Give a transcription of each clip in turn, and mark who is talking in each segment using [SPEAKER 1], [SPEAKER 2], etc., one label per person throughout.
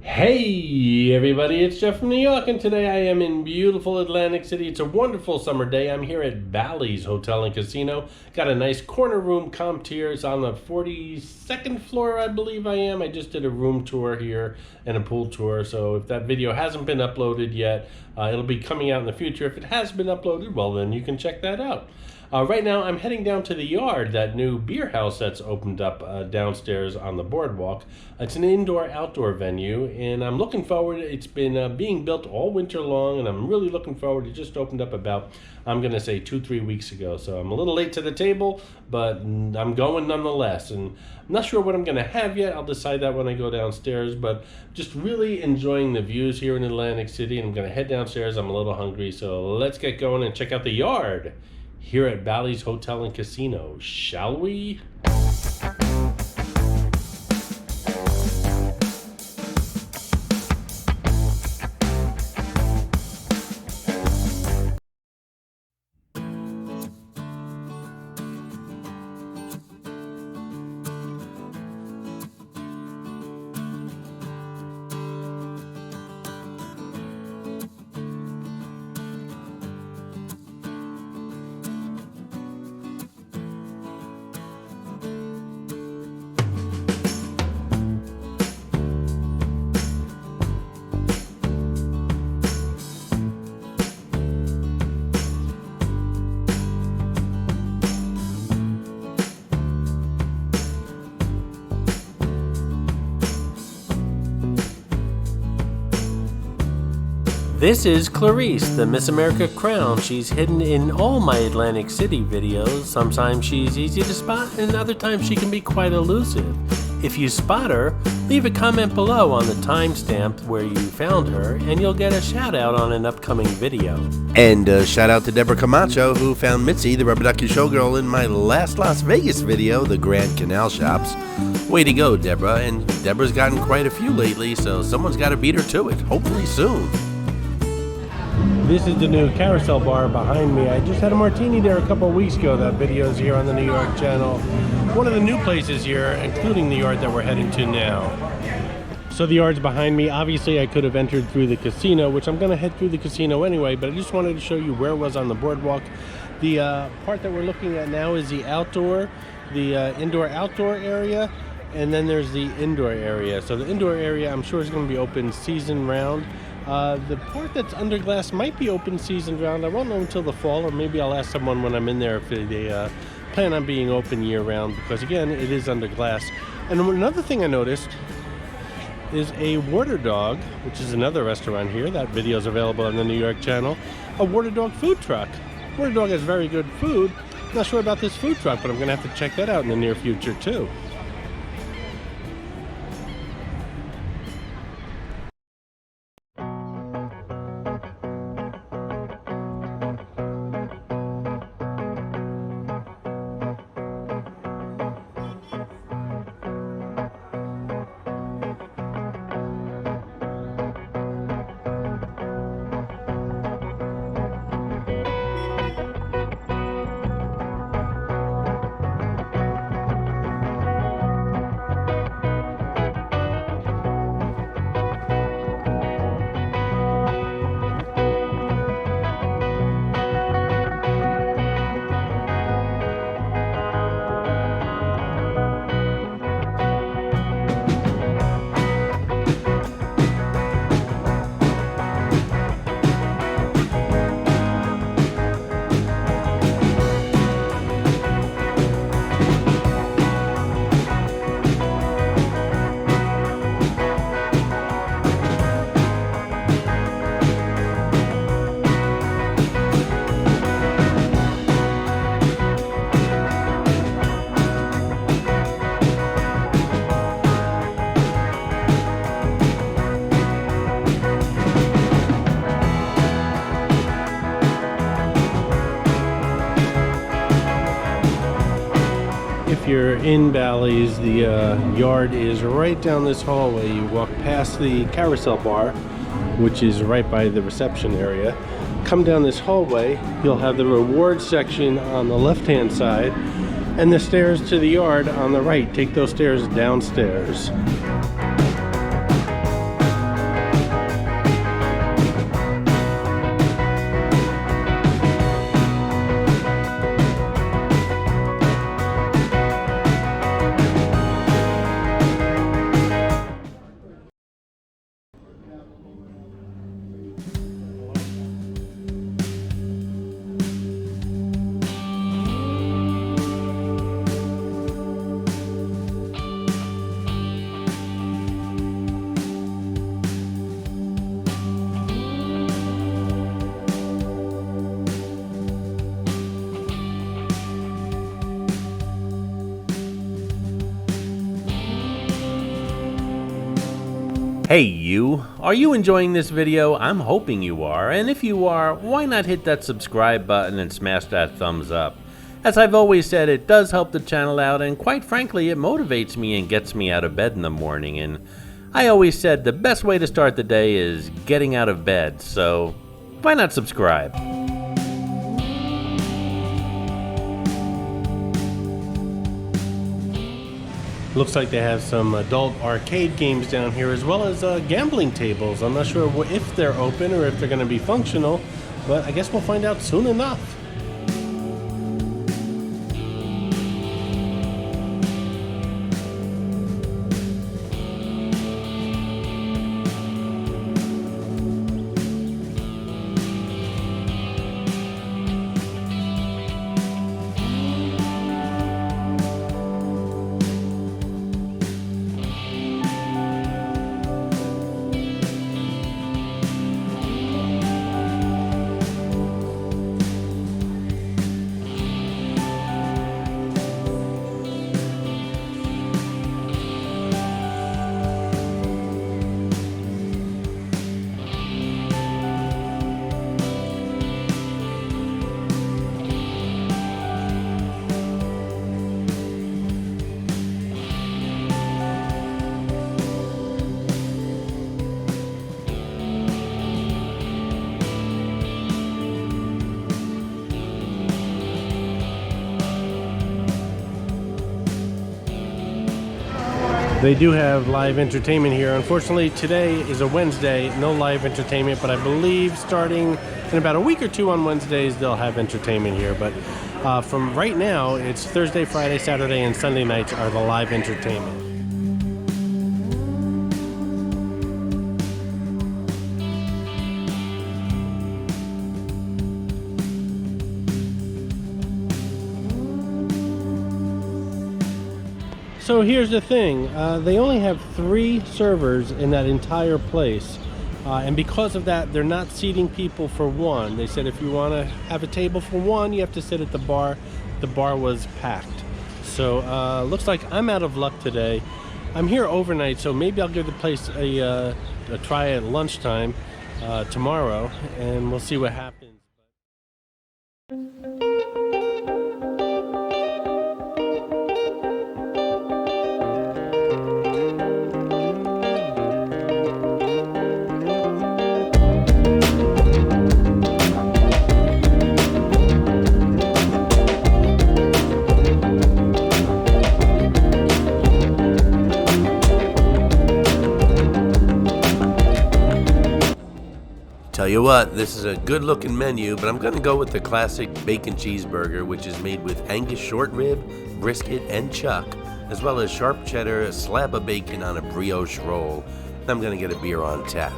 [SPEAKER 1] Hey everybody, it's Jeff from New York, and today I am in beautiful Atlantic City. It's a wonderful summer day. I'm here at Bally's Hotel and Casino. Got a nice corner room comp tier. It's on the 42nd floor, I believe I am. I just did a room tour here and a pool tour, so if that video hasn't been uploaded yet, it'll be coming out in the future. If it has been uploaded, well then you can check that out. Right now, I'm heading down to the Yard, that new beer house that's opened up downstairs on the boardwalk. It's an indoor-outdoor venue, and I'm looking forward. It's been being built all winter long, and I'm really looking forward. It just opened up about, I'm going to say, 2-3 weeks ago. So I'm a little late to the table, but I'm going nonetheless. And I'm not sure what I'm going to have yet. I'll decide that when I go downstairs, but just really enjoying the views here in Atlantic City. And I'm going to head downstairs. I'm a little hungry, so let's get going and check out the Yard here at Bally's Hotel and Casino, shall we? This is Clarice, the Miss America crown. She's hidden in all my Atlantic City videos. Sometimes she's easy to spot, and other times she can be quite elusive. If you spot her, leave a comment below on the timestamp where you found her, and you'll get a shout out on an upcoming video.
[SPEAKER 2] And shout out to Deborah Camacho, who found Mitzi, the rubber ducky showgirl, in my last Las Vegas video, the Grand Canal Shops. Way to go, Deborah. And Deborah's gotten quite a few lately, so someone's got to beat her to it, hopefully soon.
[SPEAKER 1] This is the new carousel bar behind me. I just had a martini there a couple of weeks ago. That video's here on the New York channel. One of the new places here, including the Yard that we're heading to now. So the Yard's behind me. Obviously I could have entered through the casino, which I'm going to head through the casino anyway, but I just wanted to show you where it was on the boardwalk. The part that we're looking at now is the indoor-outdoor area, and then there's the indoor area. So the indoor area I'm sure is going to be open season round. The part that's under glass might be open season round. I won't know until the fall, or maybe I'll ask someone when I'm in there if they plan on being open year round, because again, it is under glass. And another thing I noticed is a Water Dog, which is another restaurant here. That video is available on the New York channel. A Water Dog food truck. Water Dog has very good food. Not sure about this food truck, but I'm going to have to check that out in the near future too. If you're in Bally's, the Yard is right down this hallway. You walk past the carousel bar, which is right by the reception area. Come down this hallway, you'll have the reward section on the left-hand side, and the stairs to the Yard on the right. Take those stairs downstairs.
[SPEAKER 2] Hey you, are you enjoying this video? I'm hoping you are, and if you are, why not hit that subscribe button and smash that thumbs up? As I've always said, it does help the channel out, and quite frankly, it motivates me and gets me out of bed in the morning. And I always said the best way to start the day is getting out of bed, so why not subscribe?
[SPEAKER 1] Looks like they have some adult arcade games down here, as well as gambling tables. I'm not sure if they're open or if they're going to be functional, but I guess we'll find out soon enough. They do have live entertainment here. Unfortunately, today is a Wednesday, no live entertainment, but I believe starting in about a week or two on Wednesdays, they'll have entertainment here. But from right now, it's Thursday, Friday, Saturday, and Sunday nights are the live entertainment. So here's the thing, they only have 3 servers in that entire place, and because of that, they're not seating people for one. They said if you want to have a table for one, you have to sit at the bar. The bar was packed. So looks like I'm out of luck today. I'm here overnight, so maybe I'll give the place a try at lunchtime tomorrow, and we'll see what happens.
[SPEAKER 2] Tell you what, this is a good looking menu, but I'm going to go with the classic bacon cheeseburger, which is made with Angus short rib, brisket, and chuck, as well as sharp cheddar, a slab of bacon on a brioche roll. I'm going to get a beer on tap.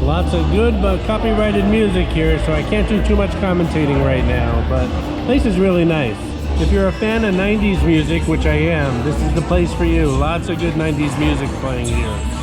[SPEAKER 2] Lots of good but copyrighted music here, so I can't do too much commentating right now, but the place is really nice. If you're a fan of 90s music, which I am, this is the place for you. Lots of good 90s music playing here.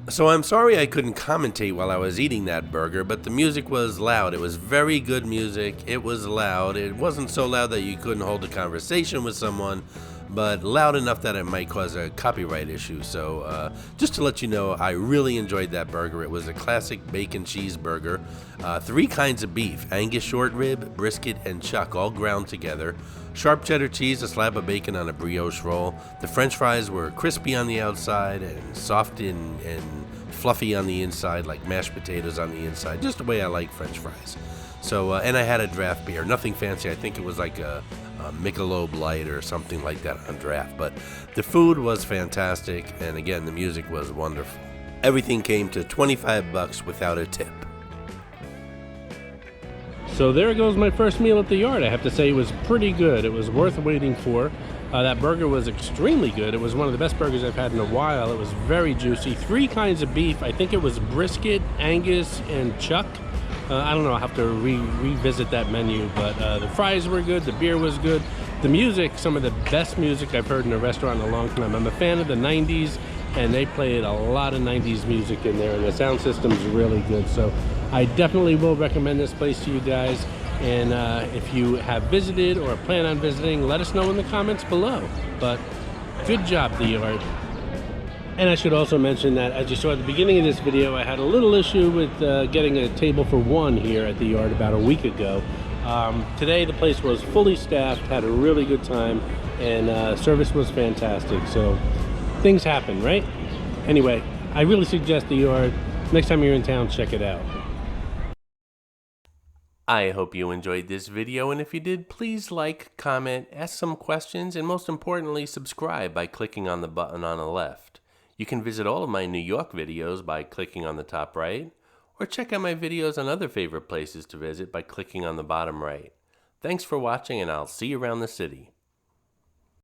[SPEAKER 2] So I'm sorry I couldn't commentate while I was eating that burger, but the music was loud. It was very good music. It was loud. It wasn't so loud that you couldn't hold a conversation with someone, but loud enough that it might cause a copyright issue. So just to let you know, I really enjoyed that burger. It was a classic bacon cheeseburger. 3 kinds of beef: Angus short rib, brisket, and chuck, all ground together. Sharp cheddar cheese, a slab of bacon on a brioche roll. The french fries were crispy on the outside and soft and fluffy on the inside, like mashed potatoes on the inside, just the way I like french fries. So, and I had a draft beer, nothing fancy. I think it was like a Michelob Light or something like that on draft. But the food was fantastic, and again, the music was wonderful. Everything came to $25 without a tip.
[SPEAKER 1] So there goes my first meal at the Yard. I have to say it was pretty good. It was worth waiting for. That burger was extremely good. It was one of the best burgers I've had in a while. It was very juicy. 3 kinds of beef. I think it was brisket, Angus, and chuck. I don't know. I'll have to revisit that menu. But the fries were good. The beer was good. The music, some of the best music I've heard in a restaurant in a long time. I'm a fan of the 90s, and they played a lot of 90s music in there, and the sound system's really good. So I definitely will recommend this place to you guys. And if you have visited or plan on visiting, let us know in the comments below. But good job, the Yard. And I should also mention that, as you saw at the beginning of this video, I had a little issue with getting a table for 1 here at the Yard about a week ago. Today the place was fully staffed, had a really good time, and service was fantastic. So things happen, right? Anyway, I really suggest the Yard. Next time you're in town, check it out.
[SPEAKER 2] I hope you enjoyed this video, and if you did, please like, comment, ask some questions, and most importantly, subscribe by clicking on the button on the left. You can visit all of my New York videos by clicking on the top right, or check out my videos on other favorite places to visit by clicking on the bottom right. Thanks for watching, and I'll see you around the city.